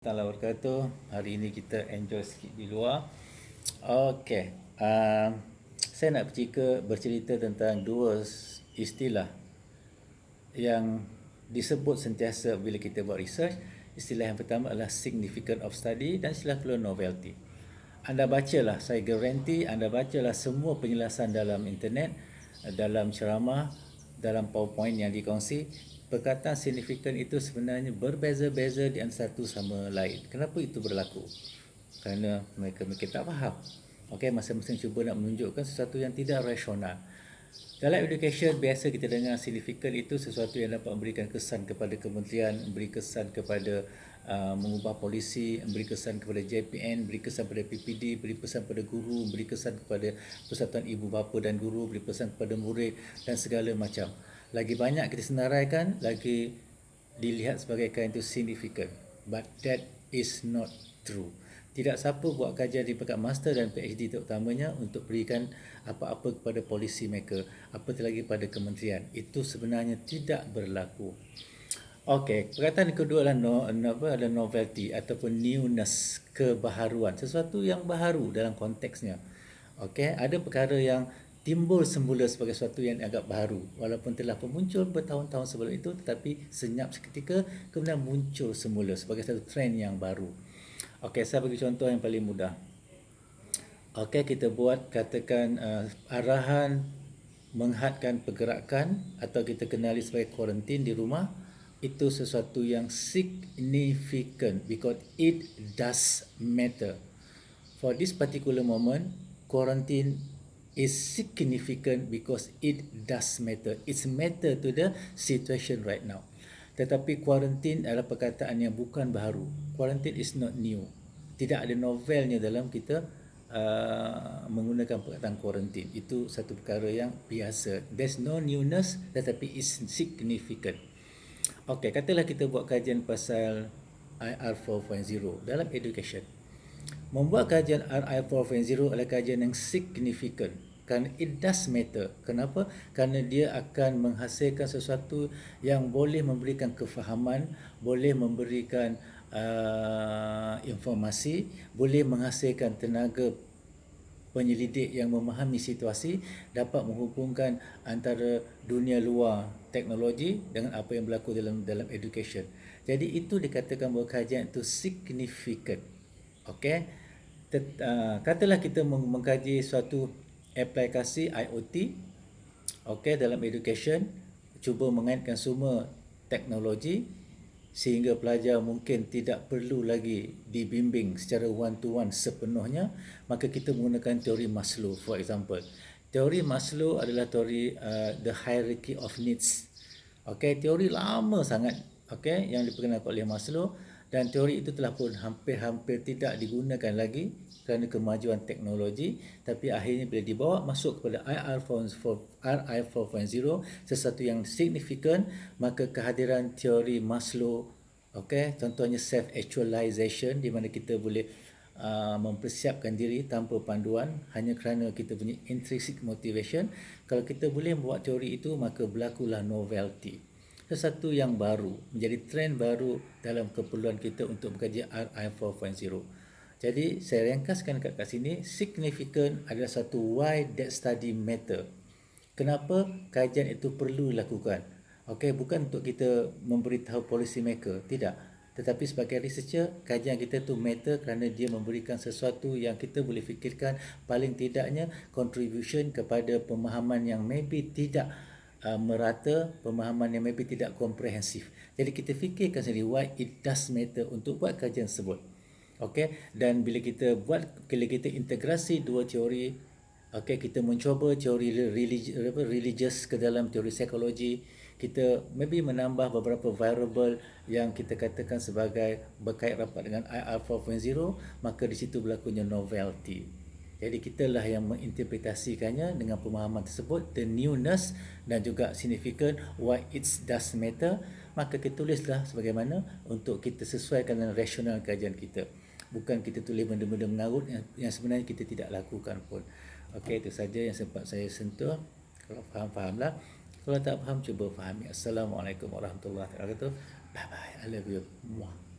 Assalamualaikum wabarakatuh. Hari ini kita enjoy sikit di luar. Okey, saya nak bercerita tentang dua istilah yang disebut sentiasa bila kita buat research. Istilah yang pertama adalah significance of study dan istilah kedua novelty. Anda bacalah, saya garanti anda bacalah semua penjelasan dalam internet, dalam ceramah, dalam PowerPoint yang dikongsi. Perkataan signifikan itu sebenarnya berbeza-beza di antara satu sama lain. Kenapa itu berlaku? Kerana mereka tak faham. Okey, masing-masing cuba nak menunjukkan sesuatu yang tidak rasional. Dalam education, biasa kita dengar signifikan itu sesuatu yang dapat memberikan kesan kepada kementerian, memberi kesan kepada mengubah polisi, memberi kesan kepada JPN, beri kesan kepada PPD, beri kesan kepada guru, beri kesan kepada persatuan ibu bapa dan guru, beri kesan kepada murid dan segala macam. Lagi banyak kita senaraikan, lagi dilihat sebagai kain itu signifikan. But that is not true. Tidak siapa buat kajian di peringkat master dan PhD terutamanya untuk berikan apa-apa kepada policy maker, apatah lagi pada kementerian. Itu sebenarnya tidak berlaku. Okey, perkataan kedua adalah novelty ataupun newness, kebaharuan, sesuatu yang baru dalam konteksnya. Okey, ada perkara yang timbul semula sebagai sesuatu yang agak baru walaupun telah muncul bertahun-tahun sebelum itu, tetapi senyap seketika kemudian muncul semula sebagai satu trend yang baru. Okey, saya bagi contoh yang paling mudah. Okey, kita buat katakan arahan menghadkan pergerakan atau kita kenali sebagai kuarantin di rumah. Itu sesuatu yang significant because it does matter. For this particular moment, quarantine is significant because it does matter. It's matter to the situation right now. Tetapi quarantine adalah perkataan yang bukan baru. Quarantine is not new. Tidak ada novelnya dalam kita menggunakan perkataan quarantine. Itu satu perkara yang biasa. There's no newness, tetapi it's significant. Okey, katalah kita buat kajian pasal IR 4.0 dalam education. Membuat kajian IR 4.0 adalah kajian yang signifikan kerana it does matter. Kenapa? Kerana dia akan menghasilkan sesuatu yang boleh memberikan kefahaman, boleh memberikan informasi, boleh menghasilkan tenaga penyelidik yang memahami situasi, dapat menghubungkan antara dunia luar teknologi dengan apa yang berlaku dalam education. Jadi itu dikatakan bahawa kajian itu signifikan. Okey. Katalah kita mengkaji suatu aplikasi IoT, okey, dalam education, cuba mengaitkan semua teknologi sehingga pelajar mungkin tidak perlu lagi dibimbing secara one to one sepenuhnya, maka kita menggunakan teori Maslow, for example. Teori Maslow adalah teori the hierarchy of needs. Okey, teori lama sangat, okey, yang diperkenalkan oleh Maslow, dan teori itu telah pun hampir-hampir tidak digunakan lagi kerana kemajuan teknologi, tapi akhirnya bila dibawa masuk kepada IR 4.0, sesuatu yang signifikan, maka kehadiran teori Maslow, okey, contohnya self actualization, di mana kita boleh mempersiapkan diri tanpa panduan hanya kerana kita punya intrinsic motivation. Kalau kita boleh membuat teori itu, maka berlakulah novelty, sesuatu yang baru, menjadi trend baru dalam keperluan kita untuk mengkaji IR 4.0. Jadi saya ringkaskan kat sini, significant adalah satu why that study matter. Kenapa kajian itu perlu dilakukan? Okey, bukan untuk kita memberitahu policy maker, tidak. Tetapi sebagai researcher, kajian kita tu matter kerana dia memberikan sesuatu yang kita boleh fikirkan, paling tidaknya contribution kepada pemahaman yang maybe tidak merata, pemahaman yang maybe tidak komprehensif. Jadi kita fikirkan sendiri why it does matter untuk buat kajian tersebut. Okey, dan bila kita integrasi dua teori, okey, kita mencuba teori religious ke dalam teori psikologi, kita maybe menambah beberapa variable yang kita katakan sebagai berkait rapat dengan IR 4.0, maka di situ berlakunya novelty. Jadi kitalah yang menginterpretasikannya dengan pemahaman tersebut, the newness dan juga significant, why it does matter. Maka kita tulislah sebagaimana untuk kita sesuaikan dengan rasional kajian kita. Bukan kita tulis benda-benda mengarut yang sebenarnya kita tidak lakukan pun. Okey, itu saja yang sempat saya sentuh. Kalau faham-fahamlah. Kalau tak faham, cuba fahami. Assalamualaikum warahmatullahi wabarakatuh. Bye bye. I love you. Muah.